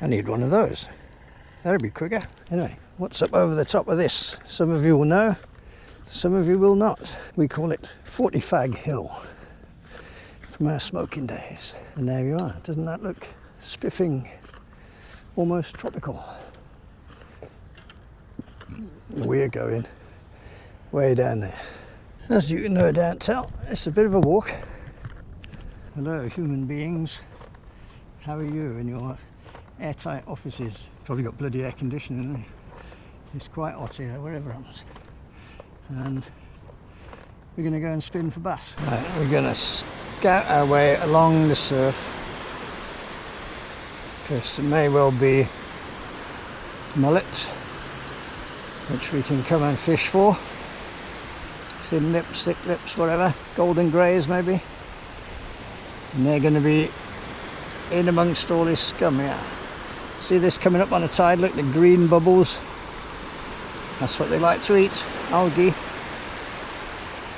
I need one of those. That'll be quicker. Anyway, what's up over the top of this? Some of you will know, some of you will not. We call it 40 Fag Hill from our smoking days. And there you are. Doesn't that look spiffing, almost tropical? We're going way down there. As you can no doubt tell, it's a bit of a walk. Hello human beings, how are you in your airtight offices? Probably got bloody air conditioning, haven't you? It's quite hot here, wherever I was. And we're going to go and spin for bass. Right, we're going to scout our way along the surf, because there may well be mullet, which we can come and fish for. Thin lips, thick lips, whatever, golden greys maybe. And they're going to be in amongst all this scum here. See this coming up on the tide, look, the green bubbles. That's what they like to eat, algae.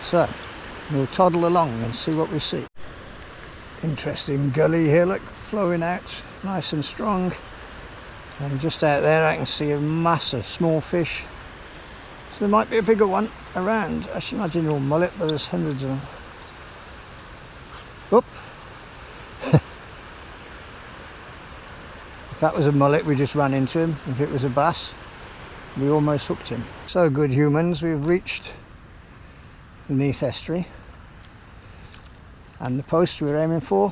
So, we'll toddle along and see what we see. Interesting gully here, look, flowing out, nice and strong. And just out there I can see a mass of small fish. So there might be a bigger one around. I should imagine they're all mullet, but there's hundreds of them. Oop. If that was a mullet, we just ran into him. If it was a bass, we almost hooked him. So good humans, we've reached the Neath estuary and the post we were aiming for,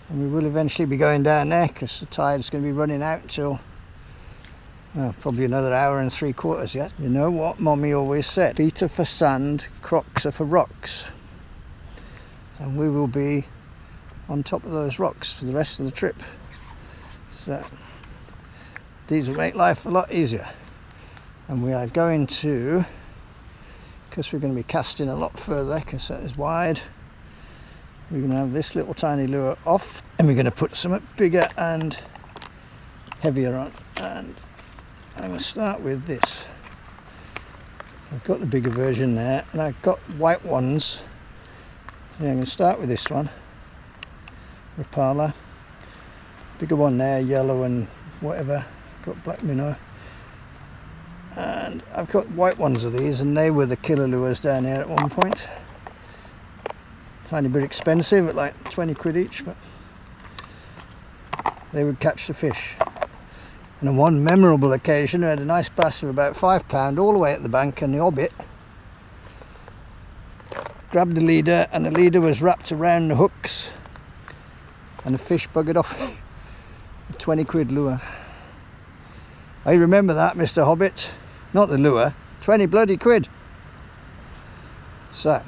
and we will eventually be going down there because the tide's going to be running out until probably another hour and 3/4 yet. You know what Mommy always said, feet are for sand, crocs are for rocks, and we will be on top of those rocks for the rest of the trip. So these will make life a lot easier. And we are going to, because we're going to be casting a lot further because that is wide, we're going to have this little tiny lure off and we're going to put something bigger and heavier on. And I'm going to start with this. I've got the bigger version there and I've got white ones. Yeah, I'm going to start with this one, Rapala. Bigger one there, yellow and whatever, got black minnow. And I've got white ones of these, and they were the killer lures down here at one point. Tiny bit expensive at like 20 quid each, but they would catch the fish. And on one memorable occasion, I had a nice bass of about £5 all the way at the bank, and the hobbit grabbed the leader, and the leader was wrapped around the hooks, and the fish buggered off. A 20 quid lure. I remember that, Mr. Hobbit. Not the lure, 20 bloody quid. So,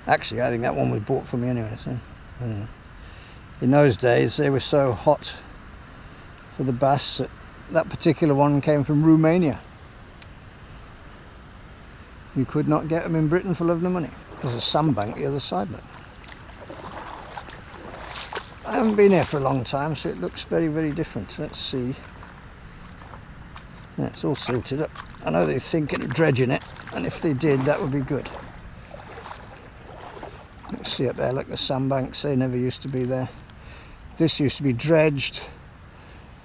actually I think that one was bought for me anyway, so I don't know. In those days they were so hot for the bass that that particular one came from Romania. You could not get them in Britain for love nor money. There's a sandbank the other side, but I haven't been here for a long time, so it looks very, very different. Let's see. Yeah, it's all silted up. I know they're thinking of dredging it, and if they did, that would be good. Let's see up there, look, the sandbanks, they never used to be there. This used to be dredged,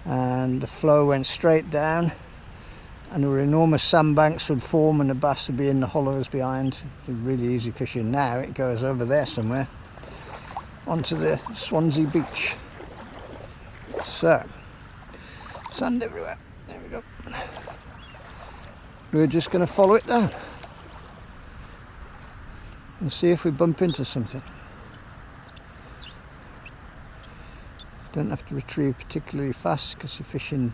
and the flow went straight down, and there were enormous sandbanks would form, and the bass would be in the hollows behind. It's really easy fishing. Now it goes over there somewhere onto the Swansea beach. So, sand everywhere. There we go. We're just going to follow it down and see if we bump into something. Don't have to retrieve particularly fast because you're fishing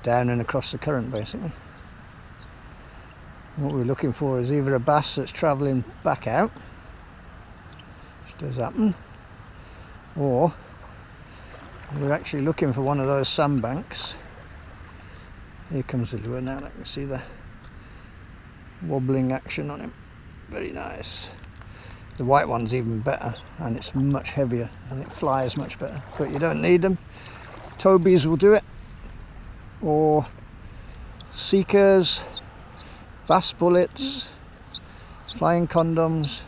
down and across the current basically. What we're looking for is either a bass that's travelling back out, which does happen, or we're actually looking for one of those sandbanks. Here comes the lure now, I can see the wobbling action on him. Very nice. The white one's even better, and it's much heavier and it flies much better, but you don't need them. Tobies will do it, or seekers, bass bullets, flying condoms.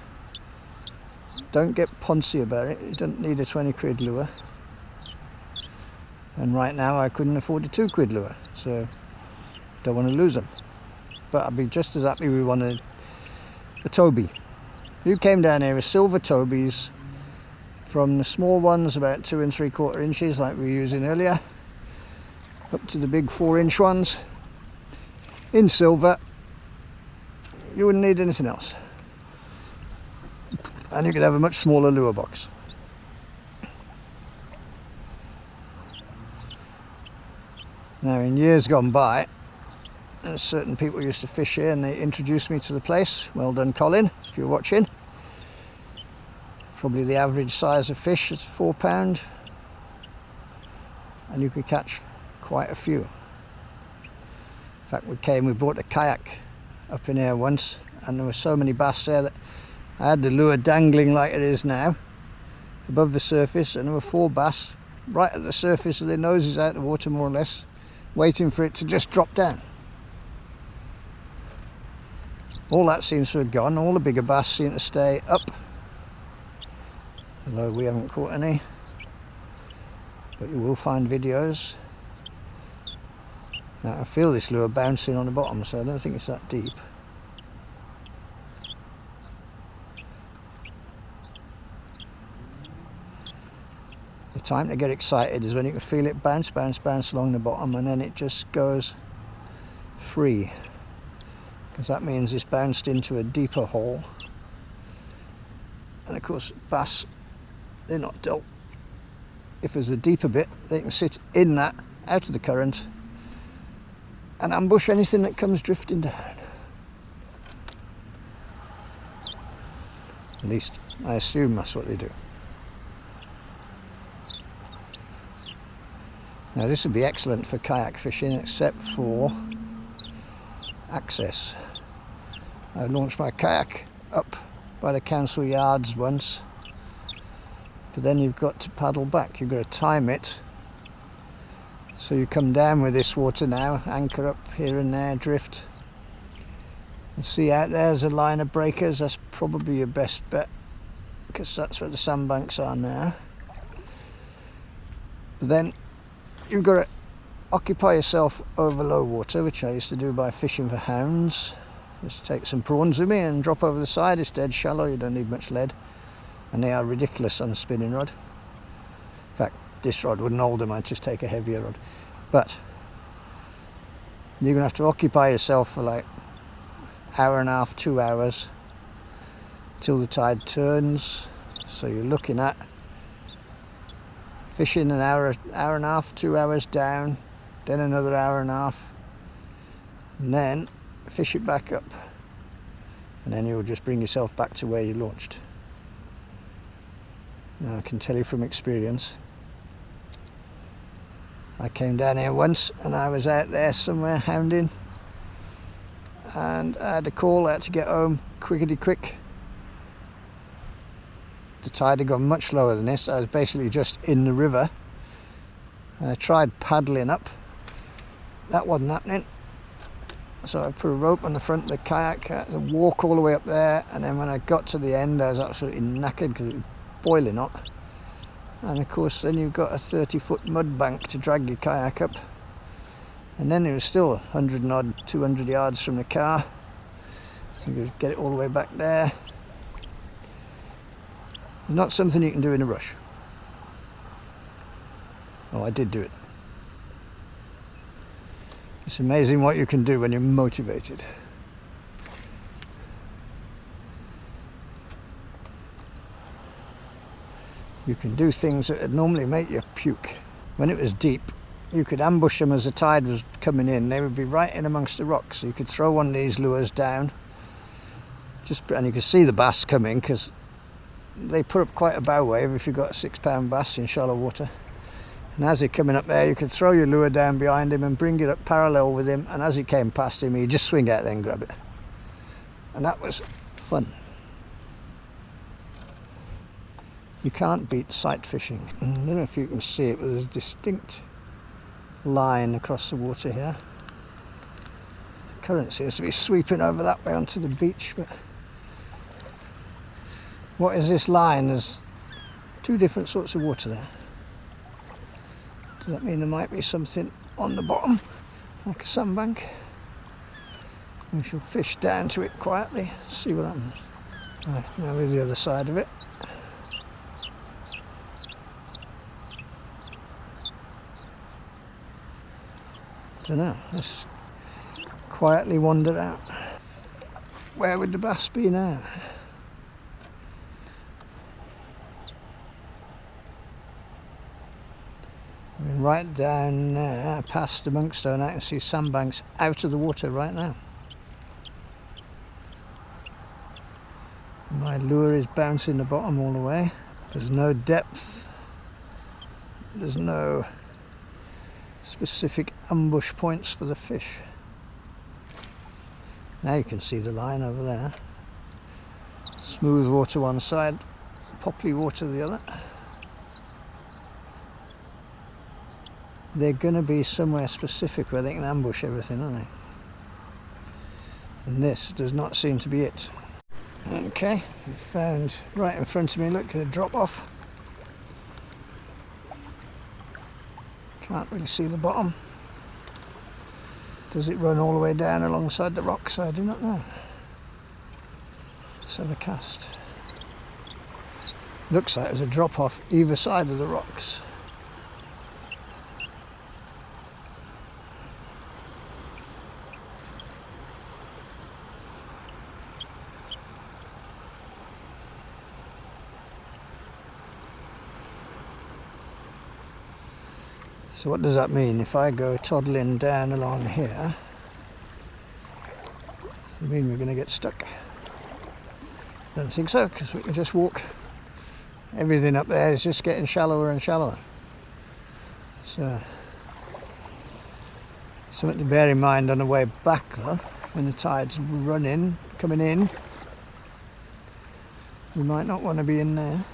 Don't get poncy about it, you don't need a 20 quid lure. and right now I couldn't afford a £2 lure, so don't want to lose them. But I'd be just as happy with one of a Toby. You came down here with silver Tobies, from the small ones about 2 3/4 inches like we were using earlier, up to the big 4-inch ones in silver. You wouldn't need anything else, and you could have a much smaller lure box. Now, in years gone by, certain people used to fish here and they introduced me to the place. Well done, Colin, if you're watching. Probably the average size of fish is £4, and you could catch quite a few. In fact, we bought a kayak up in here once, and there were so many bass there that I had the lure dangling like it is now above the surface, and there were 4 bass right at the surface with their noses out of the water, more or less, waiting for it to just drop down. All that seems to have gone. All the bigger bass seem to stay up, although we haven't caught any, but you will find videos. Now, I feel this lure bouncing on the bottom, so I don't think it's that deep. The time to get excited is when you can feel it bounce, bounce, bounce along the bottom, and then it just goes free, because that means it's bounced into a deeper hole. And of course, bass, they're not dull. If there's a deeper bit, they can sit in that, out of the current, and ambush anything that comes drifting down. At least I assume that's what they do. Now, this would be excellent for kayak fishing, except for access. I launched my kayak up by the council yards once, but then you've got to paddle back. You've got to time it, so you come down with this water now, anchor up here and there, drift, and see out there's a line of breakers. That's probably your best bet, because that's where the sandbanks are now. But then you've got to occupy yourself over low water, which I used to do by fishing for hounds. Just take some prawns with me and drop over the side. It's dead shallow, you don't need much lead, and they are ridiculous on a spinning rod. In fact, this rod wouldn't hold them, I'd just take a heavier rod. But you're going to have to occupy yourself for like hour and a half, 2 hours, till the tide turns. So you're looking at fishing an hour and a half, 2 hours down, then another hour and a half, and then fish it back up, and then you'll just bring yourself back to where you launched. Now, I can tell you from experience, I came down here once and I was out there somewhere hounding, and I had a call, I had to get home quickety quick. The tide had gone much lower than this. I was basically just in the river, and I tried paddling up. That wasn't happening, so I put a rope on the front of the kayak, I had to walk all the way up there, and then when I got to the end I was absolutely knackered because it was boiling hot. And of course then you've got a 30-foot mud bank to drag your kayak up, and then it was still 100 and odd, 200 yards from the car, so you could get it all the way back there. Not something you can do in a rush. Oh, I did do it. It's amazing what you can do when you're motivated. You can do things that would normally make you puke. When it was deep, you could ambush them as the tide was coming in. They would be right in amongst the rocks. So you could throw one of these lures down, and you could see the bass coming, because they put up quite a bow wave if you've got a 6-pound bass in shallow water. And as they're coming up there, you could throw your lure down behind him and bring it up parallel with him, and as he came past him, you just swing out there and grab it. And that was fun. You can't beat sight fishing. I don't know if you can see it, but there's a distinct line across the water here. The current seems to be sweeping over that way onto the beach, but what is this line? There's 2 different sorts of water there. Does that mean there might be something on the bottom, like a sandbank? We shall fish down to it quietly, see what happens. Right, now we're the other side of it. Don't know, let's quietly wander out. Where would the bass be now? I mean, right down there, past the Monkstone, I can see sandbanks out of the water right now. My lure is bouncing the bottom all the way. There's no depth. There's no specific ambush points for the fish. Now you can see the line over there. Smooth water one side, poppy water the other. They're going to be somewhere specific where they can ambush everything, aren't they? And this does not seem to be it. Okay, we found right in front of me, look, a drop off. Can't really see the bottom. Does it run all the way down alongside the rocks? I do not know. Let's have a cast. Looks like there's a drop off either side of the rocks. So what does that mean? If I go toddling down along here, does it mean we're going to get stuck? Don't think so, because we can just walk. Everything up there is just getting shallower and shallower. So something to bear in mind on the way back though, when the tide's running, coming in, we might not want to be in there.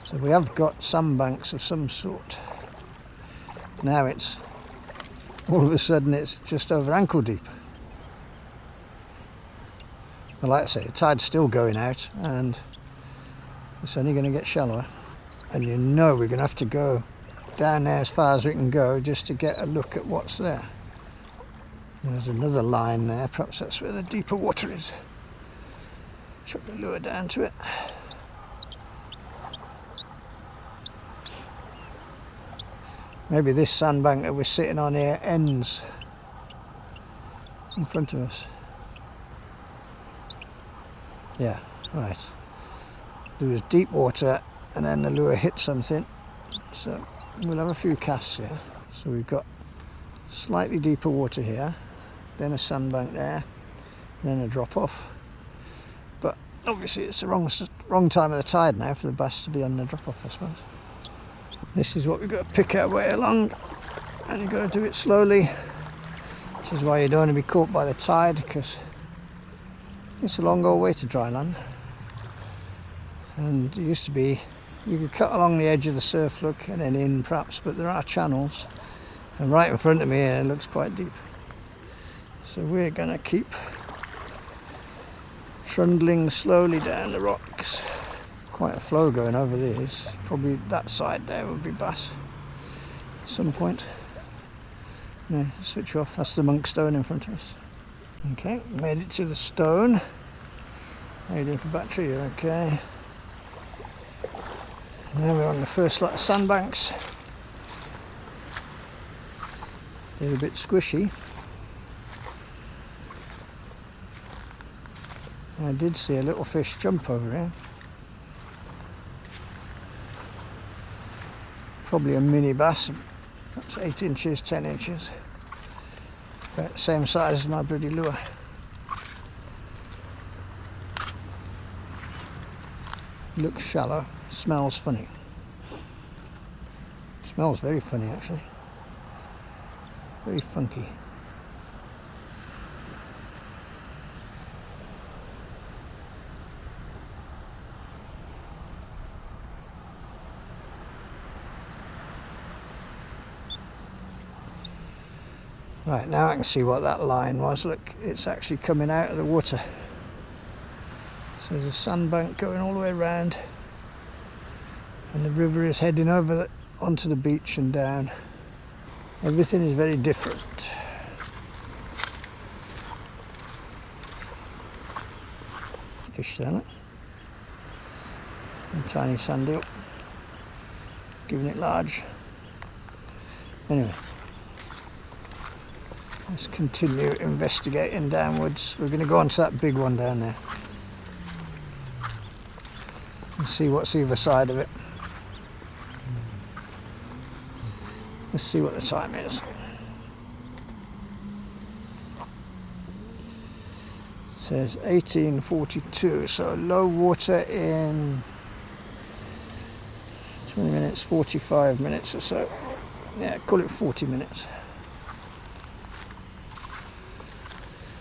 So we have got sandbanks of some sort. Now it's, all of a sudden it's just over ankle deep. But like I say, the tide's still going out and it's only going to get shallower. And you know we're going to have to go down there as far as we can go just to get a look at what's there. There's another line there, perhaps that's where the deeper water is. Chuck the lure down to it. Maybe this sandbank that we're sitting on here ends in front of us. Yeah, right. There was deep water and then the lure hit something. So we'll have a few casts here. So we've got slightly deeper water here, then a sandbank there, then a drop off. But obviously it's the wrong time of the tide now for the bass to be on the drop off, I suppose. This is what we've got to pick our way along, and you've got to do it slowly, which is why you don't want to be caught by the tide, because it's a long old way to dry land. And it used to be, you could cut along the edge of the surf, look, and then in perhaps, but there are channels, and right in front of me here it looks quite deep. So we're going to keep trundling slowly down the rocks. Quite a flow going over these. Probably that side there would be bass at some point. Yeah, switch off. That's the Monkstone in front of us. Okay, made it to the stone. How you doing for battery? You're okay. Now we're on the first lot of sandbanks. They're a bit squishy. I did see a little fish jump over here. Probably a mini bass, perhaps 8 inches, 10 inches. About the same size as my bloody lure. Looks shallow, smells funny. Smells very funny actually. Very funky. Right, now I can see what that line was. Look, it's actually coming out of the water. So there's a sandbank going all the way around, and the river is heading over onto the beach and down. Everything is very different. Fish down it. A tiny sand eel. Giving it large. Anyway, let's continue investigating downwards. We're going to go on to that big one down there and see what's either side of it. Let's see what the time is. It says 18:42, so low water in 20 minutes, 45 minutes or so. Yeah, call it 40 minutes.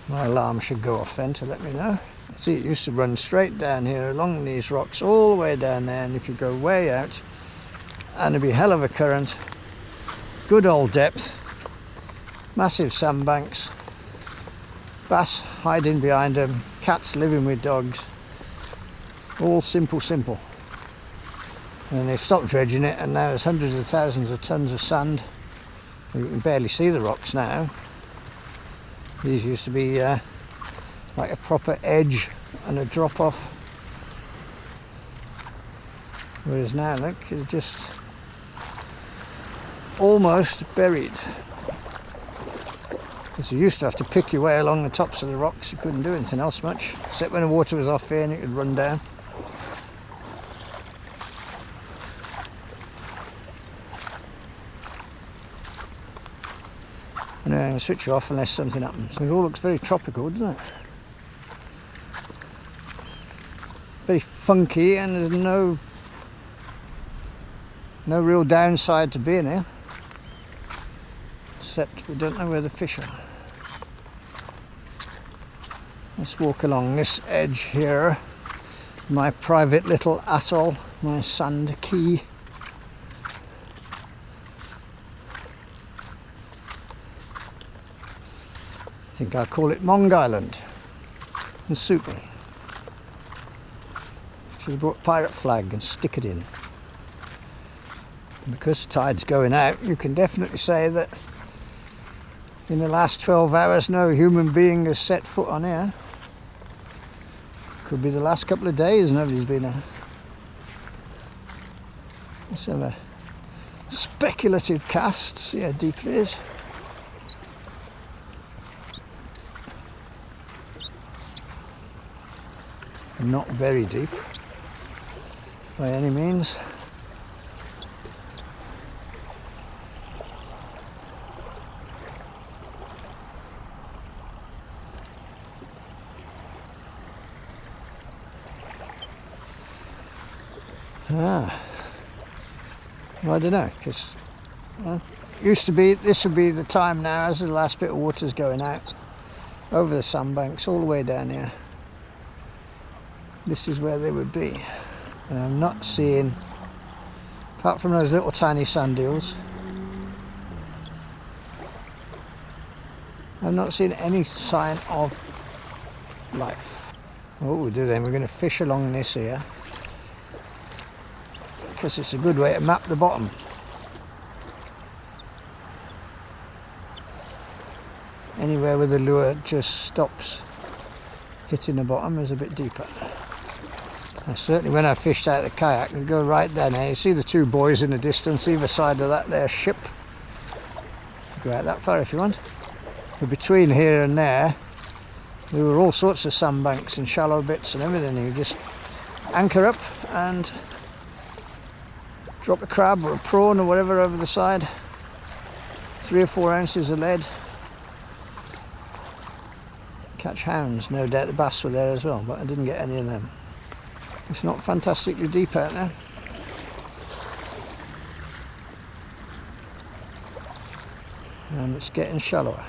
My alarm should go off then to let me know. See, it used to run straight down here along these rocks all the way down there, and you could go way out and it'd be a hell of a current. Good old depth, massive sandbanks, bass hiding behind them, cats living with dogs, all simple. And they've stopped dredging it, and now there's hundreds of thousands of tons of sand. You can barely see the rocks now. These used to be like a proper edge and a drop off, whereas now look, it's just almost buried. Because you used to have to pick your way along the tops of the rocks. You couldn't do anything else much, except when the water was off here and it could run down. Anyway, I'm going to switch it off unless something happens. It all looks very tropical, doesn't it? Very funky, and there's no real downside to being here, except we don't know where the fish are. Let's walk along this edge here, my private little atoll, my sand key. I think I'll call it Mong Island. And super. Should have brought a pirate flag and stick it in. And because the tide's going out, you can definitely say that in the last 12 hours no human being has set foot on here. Could be the last couple of days nobody's been here. Let's have a speculative cast, see how deep it is. Not very deep by any means. Well, I don't know, because used to be, this would be the time now as the last bit of water's going out over the sandbanks all the way down here. This is where they would be, and I'm not seeing, apart from those little tiny sand eels, I'm not seeing any sign of life. What we'll do then, we're going to fish along this here, because it's a good way to map the bottom. Anywhere where the lure just stops hitting the bottom is a bit deeper. And certainly when I fished out the kayak, I go right down there. You see the two buoys in the distance, either side of that there ship. Go out that far if you want. But between here and there were all sorts of sandbanks and shallow bits and everything. You just anchor up and drop a crab or a prawn or whatever over the side. 3 or 4 ounces of lead. Catch hounds, no doubt the bass were there as well, but I didn't get any of them. It's not fantastically deep out there. And it's getting shallower.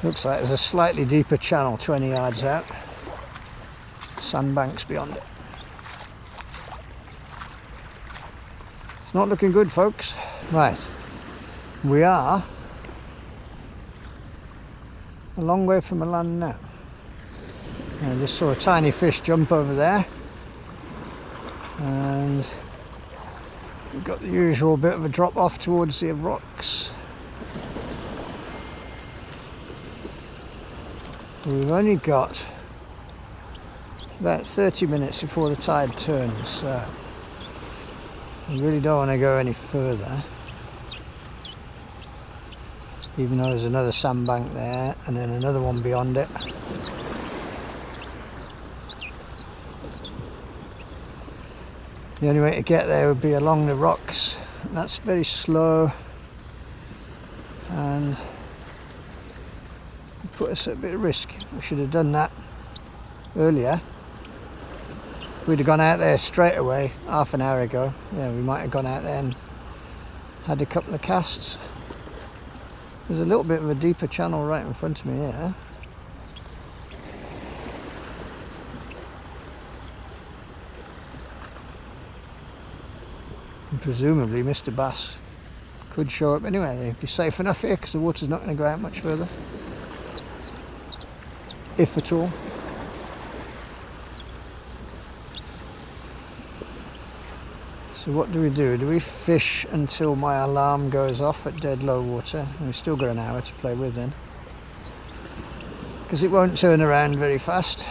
Looks like there's a slightly deeper channel 20 yards out. Sandbanks beyond it. It's not looking good, folks. Right, we are a long way from the land now. I just saw a tiny fish jump over there. and we've got the usual bit of a drop off towards the rocks. We've only got about 30 minutes before the tide turns, so I really don't want to go any further, even though there's another sandbank there and then another one beyond it. The only way to get there would be along the rocks, and that's very slow and put us at a bit of risk. We should have done that earlier. If we'd have gone out there straight away half an hour ago, yeah, we might have gone out there and had a couple of casts. There's a little bit of a deeper channel right in front of me here. And presumably Mr. Bass could show up anyway. They'd be safe enough here because the water's not going to go out much further, if at all. So what do? Do we fish until my alarm goes off at dead low water? And we've still got an hour to play with then, because it won't turn around very fast.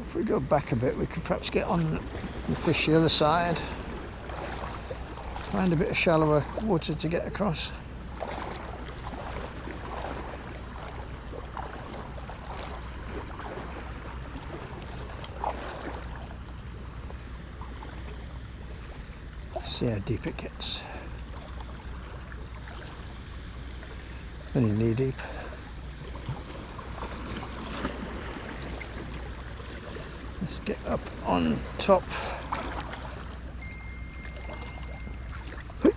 If we go back a bit, we could perhaps get on and fish the other side. Find a bit of shallower water to get across. See how deep it gets. Only knee deep. Let's get up on top. It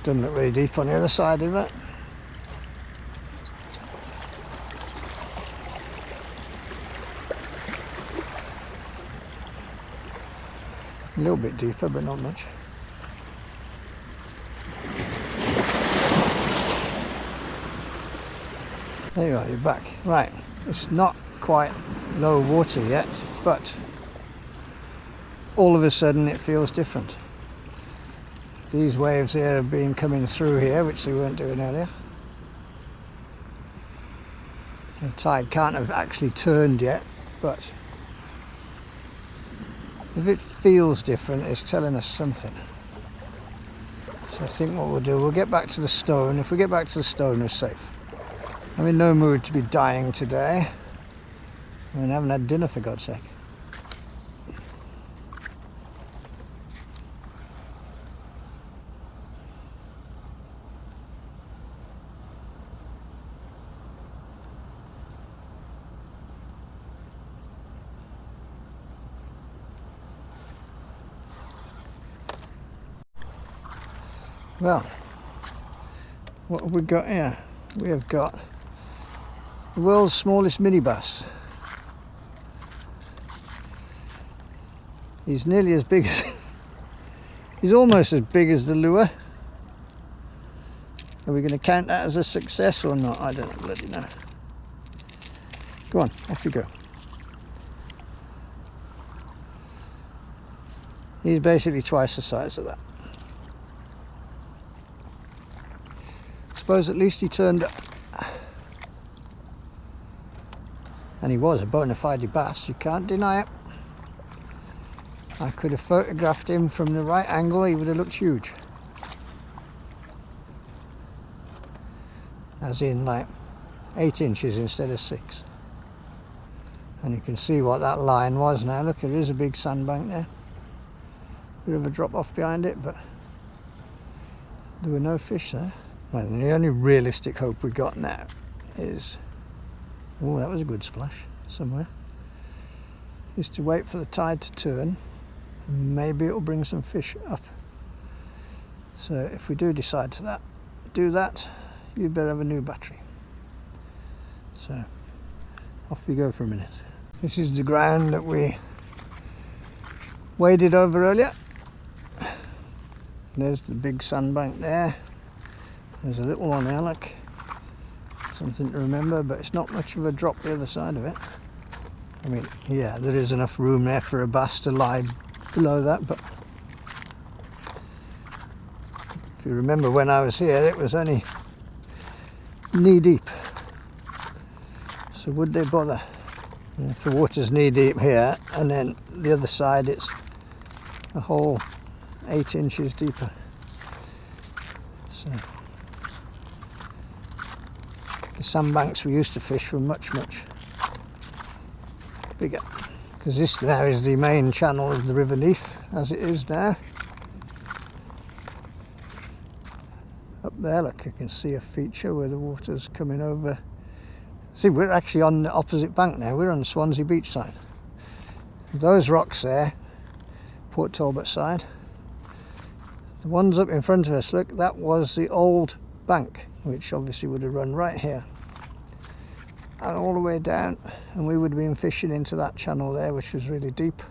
doesn't look very deep on the other side of it. A little bit deeper, but not much. There you are, you're back. Right, it's not quite low water yet, but all of a sudden it feels different. These waves here have been coming through here, which they weren't doing earlier. The tide can't have actually turned yet, but if it feels different, it's telling us something. So I think what we'll do, we'll get back to the stone. If we get back to the stone, we're safe. I'm in no mood to be dying today. I mean, I haven't had dinner, for God's sake. Well, what have we got here? We have got the world's smallest mini bass. He's nearly as big as, he's almost as big as the lure. Are we going to count that as a success or not? I don't bloody know. Go on, off you go. He's basically twice the size of that. Suppose at least he turned up. And he was a bona fide bass, you can't deny it. I could have photographed him from the right angle, he would have looked huge. As in like 8 inches instead of 6. And you can see what that line was now. Look, there is a big sandbank there. Bit of a drop off behind it, but there were no fish there. Right, and the only realistic hope we got now is, oh, that was a good splash somewhere, is to wait for the tide to turn. Maybe it'll bring some fish up. So if we do decide to do that, you'd better have a new battery. So off we go for a minute. This is the ground that we waded over earlier. There's the big sandbank there. There's a little one there, look. Something to remember, but it's not much of a drop the other side of it. I mean, yeah, there is enough room there for a bass to lie below that, but if you remember when I was here, it was only knee deep. So would they bother? If the water's knee deep here, and then the other side it's a whole 8 inches deeper. So the sandbanks we used to fish were much bigger, because this now is the main channel of the River Neath as it is now. Up there, look, you can see a feature where the water's coming over. See, we're actually on the opposite bank now. We're on the Swansea beach side. Those rocks there, Port Talbot side. The ones up in front of us, look, that was the old bank, which obviously would have run right here and all the way down, and we would have been fishing into that channel there, which was really deep.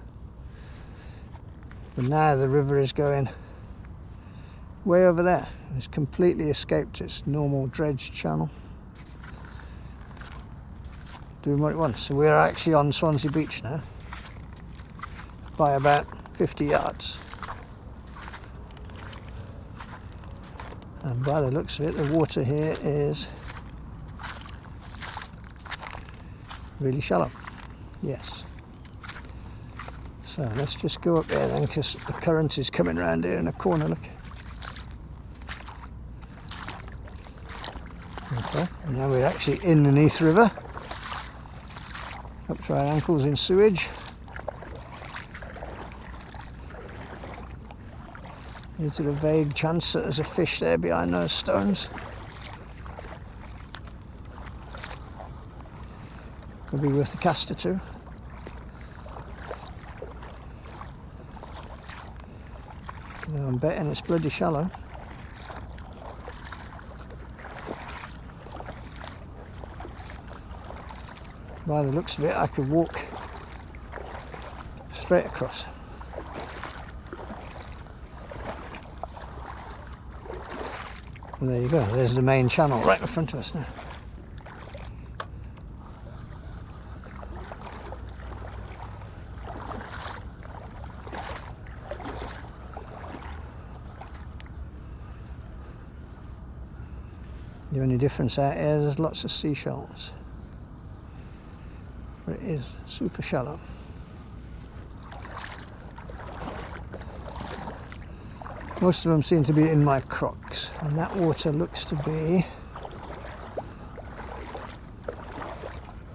But now the river is going way over there. It's completely escaped its normal dredge channel, doing what it wants. So we're actually on Swansea beach now by about 50 yards. And by the looks of it, the water here is really shallow. Yes. So let's just go up there then, because the current is coming around here in a corner, look. Okay, and now we're actually in the Neath River, up to our ankles in sewage. Is there a vague chance that there's a fish there behind those stones? Could be worth a cast or two. No, I'm betting it's bloody shallow. By the looks of it, I could walk straight across. And there you go, there's the main channel right in front of us now. The only difference out here, there's lots of seashells, but it is super shallow. Most of them seem to be in my crocs, and that water looks to be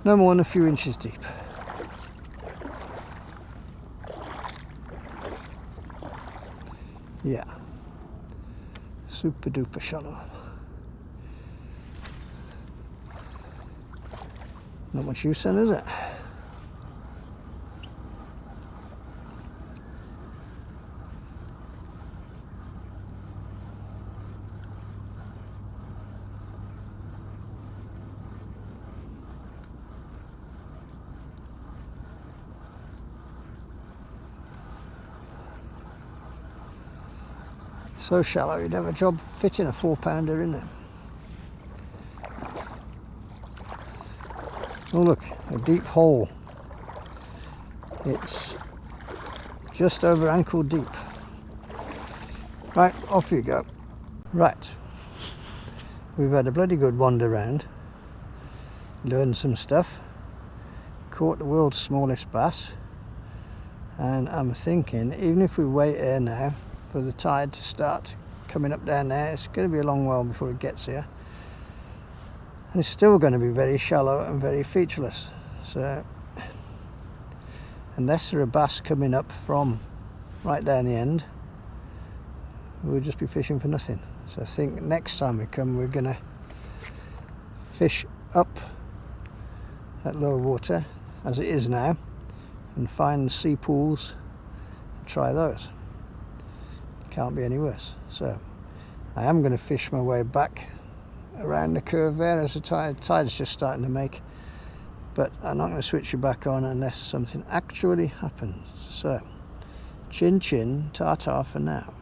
no more than a few inches deep. Yeah, super duper shallow. Not much use then, is it? So shallow you'd have a job fitting a 4-pounder in there. Oh look, a deep hole. It's just over ankle deep. Right, off you go. Right, we've had a bloody good wander round, learned some stuff, caught the world's smallest bass, and I'm thinking even if we wait here now for the tide to start coming up down there, it's going to be a long while before it gets here. And it's still going to be very shallow and very featureless. So unless there are bass coming up from right down the end, we'll just be fishing for nothing. So I think next time we come, we're going to fish up at low water as it is now and find sea pools and try those. Can't be any worse. So I am going to fish my way back around the curve there as the tide's just starting to make, but I'm not going to switch it back on unless something actually happens. So chin chin, ta-ta for now.